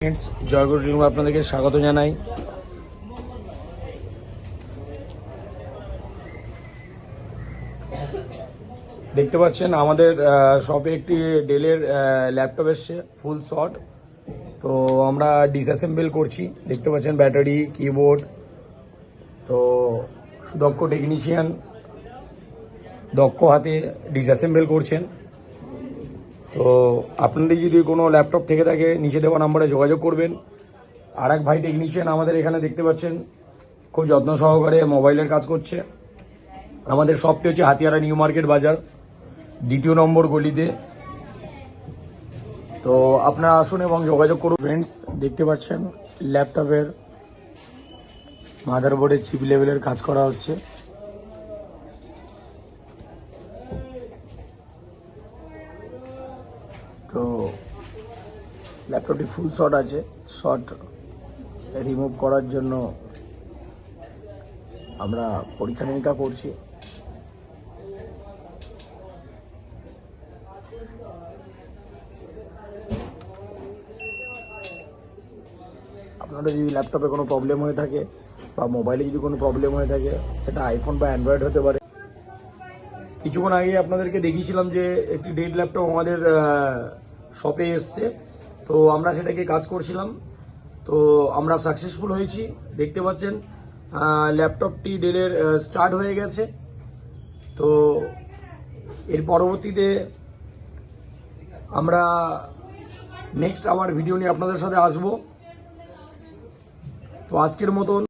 Friends, জয়গুরু রিমু আপনাদেরকে স্বাগত জানাই। দেখতে পাচ্ছেন আমাদের শপে একটি ডেলের ল্যাপটপ এসছে ফুল শট। তো আমরা ডিসঅ্যাসেম্বল করছি। দেখতে পাচ্ছেন ব্যাটারি, কিবোর্ড। তো সুদক্ষ টেকনিশিয়ান দক্ষ হাতে ডিসঅ্যাসেম্বল করছেন। তো আপনাদের যদি কোনো ল্যাপটপ থেকে থাকে নিচে দেওয়া নাম্বারে যোগাযোগ করবেন। আর এক ভাই টেকনিশিয়ান আমাদের এখানে দেখতে পাচ্ছেন খুব যত্ন সহকারে মোবাইলের কাজ করছে। আমাদের শপটি হচ্ছে হাতিয়ারা নিউ মার্কেট বাজার, 2 নম্বর গলিতে। তো আপনারা আসুন এবং যোগাযোগ করুন। ফ্রেন্ডস, দেখতে পাচ্ছেন ল্যাপটপের মাদারবোর্ডের চিপ লেভেলের কাজ করা হচ্ছে। তো ল্যাপটপটি ফুল শট আছে। শট রিমুভ করার জন্য আমরা পরীক্ষা নিরীক্ষা করছি। আপনাদের যদি ল্যাপটপে কোনো প্রবলেম হয়ে থাকে বা মোবাইলে যদি কোনো প্রবলেম হয়ে থাকে, সেটা আইফোন বা অ্যান্ড্রয়েড হতে পারে। কিছুক্ষণ আগে আপনাদেরকে দেখিয়েছিলাম যে একটি ডেড ল্যাপটপ আমাদের শপে এসছে। তো আমরা সেটাকে কাজ করছিলাম। তো আমরা সাকসেসফুল হয়েছি। দেখতে পাচ্ছেন ল্যাপটপটি ডেলের স্টার্ট হয়ে গেছে। তো এর পরবর্তীতে আমরা নেক্সট আবার ভিডিও নিয়ে আপনাদের সাথে আসবো। তো আজকের মতন